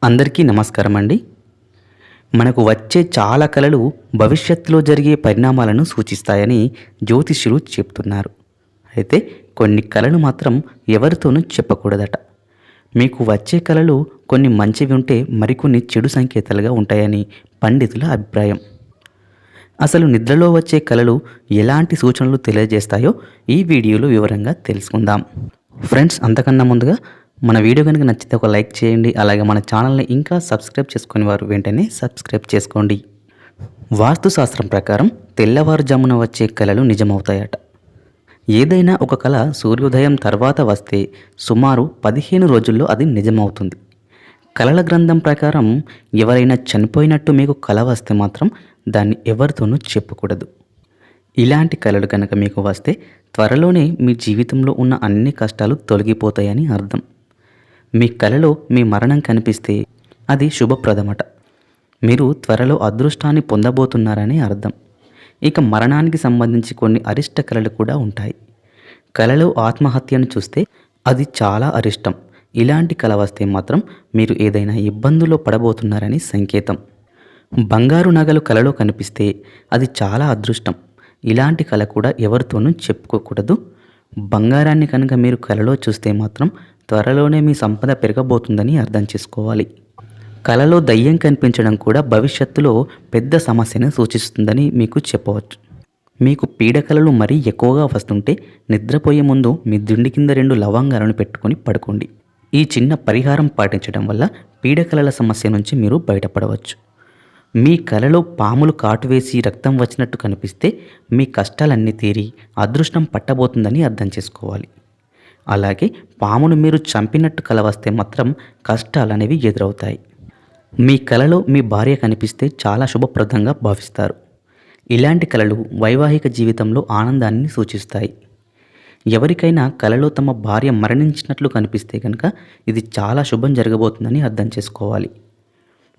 అందరికీ నమస్కారం అండి. మనకు వచ్చే చాలా కలలు భవిష్యత్తులో జరిగే పరిణామాలను సూచిస్తాయని జ్యోతిష్యులు చెప్తున్నారు. అయితే కొన్ని కలలు మాత్రం ఎవరితోనూ చెప్పకూడదట. మీకు వచ్చే కలలు కొన్ని మంచివి ఉంటే మరికొన్ని చెడు సంకేతాలుగా ఉంటాయని పండితుల అభిప్రాయం. అసలు నిద్రలో వచ్చే కలలు ఎలాంటి సూచనలు తెలియజేస్తాయో ఈ వీడియోలో వివరంగా తెలుసుకుందాం. ఫ్రెండ్స్, అంతకన్నా ముందుగా మన వీడియో కనుక నచ్చితే ఒక లైక్ చేయండి. అలాగే మన ఛానల్ని ఇంకా సబ్స్క్రైబ్ చేసుకునే వారు వెంటనే సబ్స్క్రైబ్ చేసుకోండి. వాస్తుశాస్త్రం ప్రకారం తెల్లవారుజామున వచ్చే కలలు నిజమవుతాయట. ఏదైనా ఒక కల సూర్యోదయం తర్వాత వస్తే సుమారు 15 రోజుల్లో అది నిజమవుతుంది. కలల గ్రంథం ప్రకారం ఎవరైనా చనిపోయినట్టు మీకు కల వస్తే మాత్రం దాన్ని ఎవరితోనూ చెప్పకూడదు. ఇలాంటి కలలు కనుక మీకు వస్తే త్వరలోనే మీ జీవితంలో ఉన్న అన్ని కష్టాలు తొలగిపోతాయని అర్థం. మీ కలలో మీ మరణం కనిపిస్తే అది శుభప్రదమట. మీరు త్వరలో అదృష్టాన్ని పొందబోతున్నారని అర్థం. ఇక మరణానికి సంబంధించి కొన్ని అరిష్ట కలలు కూడా ఉంటాయి. కలలో ఆత్మహత్యను చూస్తే అది చాలా అరిష్టం. ఇలాంటి కల వస్తే మాత్రం మీరు ఏదైనా ఇబ్బందుల్లో పడబోతున్నారని సంకేతం. బంగారు నగలు కలలో కనిపిస్తే అది చాలా అదృష్టం. ఇలాంటి కల కూడా ఎవరితోనూ చెప్పుకోకూడదు. బంగారాన్ని కనుక మీరు కలలో చూస్తే మాత్రం త్వరలోనే మీ సంపద పెరగబోతుందని అర్థం చేసుకోవాలి. కలలో దయ్యం కనిపించడం కూడా భవిష్యత్తులో పెద్ద సమస్యను సూచిస్తుందని మీకు చెప్పవచ్చు. మీకు పీడకలలు మరీ ఎక్కువగా వస్తుంటే నిద్రపోయే ముందు మీ దిండి కింద 2 లవంగాలను పెట్టుకొని పడుకోండి. ఈ చిన్న పరిహారం పాటించడం వల్ల పీడకలల సమస్య నుంచి మీరు బయటపడవచ్చు. మీ కలలో పాములు కాటు వేసి రక్తం వచ్చినట్టు కనిపిస్తే మీ కష్టాలన్నీ తీరి అదృష్టం పట్టబోతుందని అర్థం చేసుకోవాలి. అలాగే పామును మీరు చంపినట్టు కల వస్తే మాత్రం కష్టాలనేవి ఎదురవుతాయి. మీ కలలో మీ భార్య కనిపిస్తే చాలా శుభప్రదంగా భావిస్తారు. ఇలాంటి కలలు వైవాహిక జీవితంలో ఆనందాన్ని సూచిస్తాయి. ఎవరికైనా కలలో తమ భార్య మరణించినట్లు కనిపిస్తే కనుక ఇది చాలా శుభం జరగబోతుందని అర్థం చేసుకోవాలి.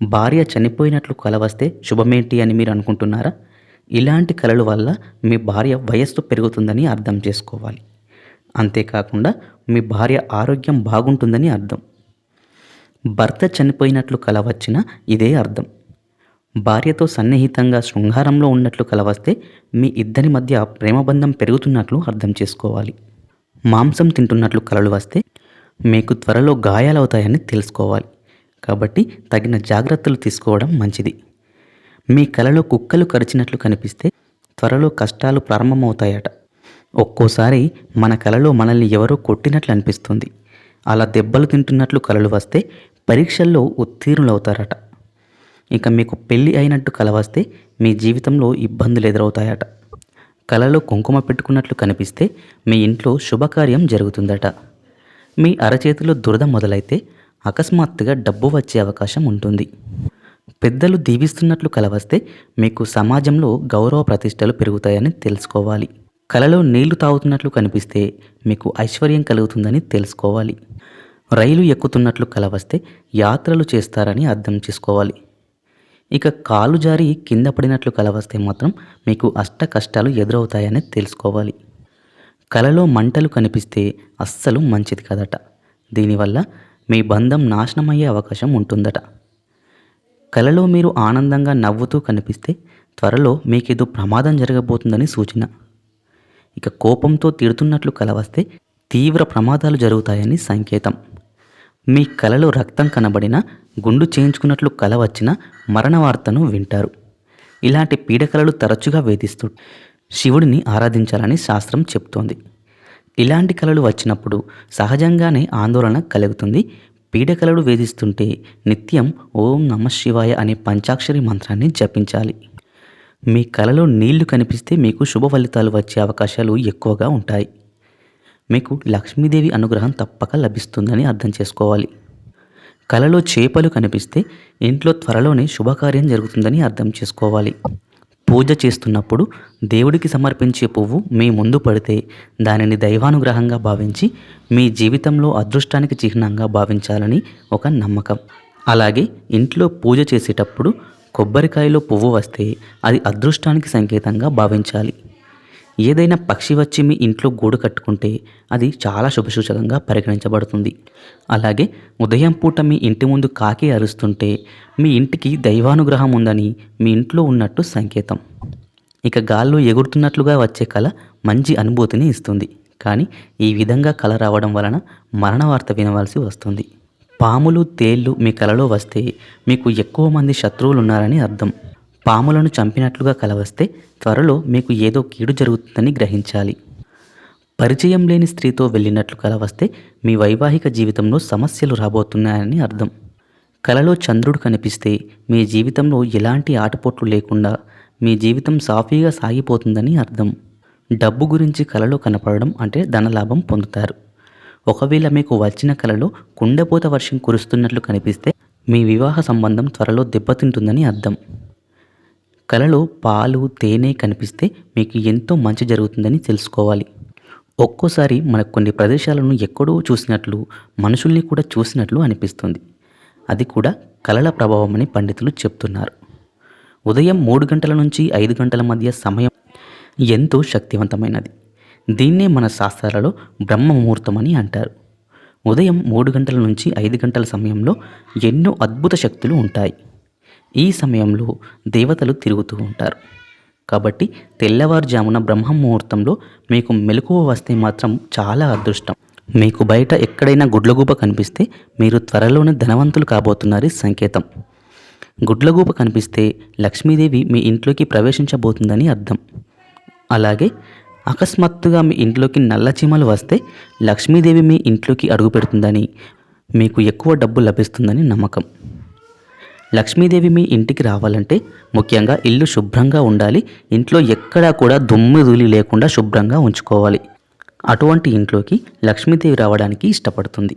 భార్య చనిపోయినట్లు కల వస్తే శుభమేంటి అని మీరు అనుకుంటున్నారా? ఇలాంటి కలల వల్ల మీ భార్య వయస్సు పెరుగుతుందని అర్థం చేసుకోవాలి. అంతేకాకుండా మీ భార్య ఆరోగ్యం బాగుంటుందని అర్థం. భర్త చనిపోయినట్లు కల వచ్చినా ఇదే అర్థం. భార్యతో సన్నిహితంగా శృంగారంలో ఉన్నట్లు కల వస్తే మీ ఇద్దరి మధ్య ప్రేమబంధం పెరుగుతున్నట్లు అర్థం చేసుకోవాలి. మాంసం తింటున్నట్లు కలలు వస్తే మీకు త్వరలో గాయాలవుతాయని తెలుసుకోవాలి. కాబట్టి తగిన జాగ్రత్తలు తీసుకోవడం మంచిది. మీ కలలో కుక్కలు కరిచినట్లు కనిపిస్తే త్వరలో కష్టాలు ప్రారంభమవుతాయట. ఒక్కోసారి మన కలలో మనల్ని ఎవరో కొట్టినట్లు అనిపిస్తుంది. అలా దెబ్బలు తింటున్నట్లు కలలు వస్తే పరీక్షల్లో ఉత్తీర్ణులవుతారట. ఇక మీకు పెళ్ళి అయినట్టు కల వస్తే మీ జీవితంలో ఇబ్బందులు ఎదురవుతాయట. కలలో కుంకుమ పెట్టుకున్నట్లు కనిపిస్తే మీ ఇంట్లో శుభకార్యం జరుగుతుందట. మీ అరచేతిలో దురద మొదలైతే అకస్మాత్తుగా డబ్బు వచ్చే అవకాశం ఉంటుంది. పెద్దలు దీవిస్తున్నట్లు కల వస్తే మీకు సమాజంలో గౌరవ ప్రతిష్టలు పెరుగుతాయని తెలుసుకోవాలి. కలలో నీళ్లు తాగుతున్నట్లు కనిపిస్తే మీకు ఐశ్వర్యం కలుగుతుందని తెలుసుకోవాలి. రైలు ఎక్కుతున్నట్లు కల వస్తే యాత్రలు చేస్తారని అర్థం చేసుకోవాలి. ఇక కాలు జారి కింద పడినట్లు కల వస్తే మాత్రం మీకు అష్ట కష్టాలు ఎదురవుతాయని తెలుసుకోవాలి. కలలో మంటలు కనిపిస్తే అస్సలు మంచిది కదట. దీనివల్ల మీ బంధం నాశనమయ్యే అవకాశం ఉంటుందట. కలలో మీరు ఆనందంగా నవ్వుతూ కనిపిస్తే త్వరలో మీకేదో ప్రమాదం జరగబోతుందని సూచన. ఇక కోపంతో తిడుతున్నట్లు కల వస్తే తీవ్ర ప్రమాదాలు జరుగుతాయని సంకేతం. మీ కలలో రక్తం కనబడినా గుండు చేయించుకున్నట్లు కల వచ్చినా మరణ వార్తను వింటారు. ఇలాంటి పీడకలలు తరచుగా వేధిస్తూ శివుడిని ఆరాధించాలని శాస్త్రం చెప్తోంది. ఇలాంటి కలలు వచ్చినప్పుడు సహజంగానే ఆందోళన కలుగుతుంది. పీడకలలు వేధిస్తుంటే నిత్యం ఓం నమః శివాయ అనే పంచాక్షరి మంత్రాన్ని జపించాలి. మీ కలలో నీళ్లు కనిపిస్తే మీకు శుభ ఫలితాలు వచ్చే అవకాశాలు ఎక్కువగా ఉంటాయి. మీకు లక్ష్మీదేవి అనుగ్రహం తప్పక లభిస్తుందని అర్థం చేసుకోవాలి. కలలో చేపలు కనిపిస్తే ఇంట్లో త్వరలోనే శుభకార్యం జరుగుతుందని అర్థం చేసుకోవాలి. పూజ చేస్తున్నప్పుడు దేవుడికి సమర్పించే పువ్వు మీ ముందు పడితే దానిని దైవానుగ్రహంగా భావించి మీ జీవితంలో అదృష్టానికి చిహ్నంగా భావించాలని ఒక నమ్మకం. అలాగే ఇంట్లో పూజ చేసేటప్పుడు కొబ్బరికాయలో పువ్వు వస్తే అది అదృష్టానికి సంకేతంగా భావించాలి. ఏదైనా పక్షి వచ్చి మీ ఇంట్లో గూడు కట్టుకుంటే అది చాలా శుభసూచకంగా పరిగణించబడుతుంది. అలాగే ఉదయం పూట మీ ఇంటి ముందు కాకి అరుస్తుంటే మీ ఇంటికి దైవానుగ్రహం ఉందని మీ ఇంట్లో ఉన్నట్టు సంకేతం. ఇక గాల్లో ఎగురుతున్నట్లుగా వచ్చే కళ మంచి అనుభూతిని ఇస్తుంది. కానీ ఈ విధంగా కళ రావడం వలన మరణ వార్త వినవలసి వస్తుంది. పాములు, తేళ్ళు మీ కలలో వస్తే మీకు ఎక్కువ మంది శత్రువులు ఉన్నారని అర్థం. పాములను చంపినట్లుగా కల వస్తే త్వరలో మీకు ఏదో కీడు జరుగుతుందని గ్రహించాలి. పరిచయం లేని స్త్రీతో వెళ్ళినట్లు కల వస్తే మీ వైవాహిక జీవితంలో సమస్యలు రాబోతున్నాయని అర్థం. కలలో చంద్రుడు కనిపిస్తే మీ జీవితంలో ఎలాంటి ఆటపోట్లు లేకుండా మీ జీవితం సాఫీగా సాగిపోతుందని అర్థం. డబ్బు గురించి కలలో కనపడడం అంటే ధనలాభం పొందుతారు. ఒకవేళ మీకు వచ్చిన కలలో కుండపోత వర్షం కురుస్తున్నట్లు కనిపిస్తే మీ వివాహ సంబంధం త్వరలో దెబ్బతింటుందని అర్థం. కలలో పాలు, తేనె కనిపిస్తే మీకు ఎంతో మంచి జరుగుతుందని తెలుసుకోవాలి. ఒక్కోసారి మనకు కొన్ని ప్రదేశాలను ఎక్కడో చూసినట్లు, మనుషుల్ని కూడా చూసినట్లు అనిపిస్తుంది. అది కూడా కలల ప్రభావం అని పండితులు చెప్తున్నారు. ఉదయం 3 గంటల నుంచి 5 గంటల మధ్య సమయం ఎంతో శక్తివంతమైనది. దీన్నే మన శాస్త్రాలలో బ్రహ్మ ముహూర్తం అని అంటారు. ఉదయం 3 గంటల నుంచి 5 గంటల సమయంలో ఎన్నో అద్భుత శక్తులు ఉంటాయి. ఈ సమయంలో దేవతలు తిరుగుతూ ఉంటారు. కాబట్టి తెల్లవారుజామున బ్రహ్మ ముహూర్తంలో మీకు మెలకువ వస్తే మాత్రం చాలా అదృష్టం. మీకు బయట ఎక్కడైనా గుడ్లగూబ కనిపిస్తే మీరు త్వరలోనే ధనవంతులు కాబోతున్నారని సంకేతం. గుడ్లగూబ కనిపిస్తే లక్ష్మీదేవి మీ ఇంట్లోకి ప్రవేశించబోతుందని అర్థం. అలాగే అకస్మాత్తుగా మీ ఇంట్లోకి నల్ల చీమలు వస్తే లక్ష్మీదేవి మీ ఇంట్లోకి అడుగుపెడుతుందని, మీకు ఎక్కువ డబ్బు లభిస్తుందని నమ్మకం. లక్ష్మీదేవి మీ ఇంటికి రావాలంటే ముఖ్యంగా ఇల్లు శుభ్రంగా ఉండాలి. ఇంట్లో ఎక్కడా కూడా దుమ్ము ధూళి లేకుండా శుభ్రంగా ఉంచుకోవాలి. అటువంటి ఇంట్లోకి లక్ష్మీదేవి రావడానికి ఇష్టపడుతుంది.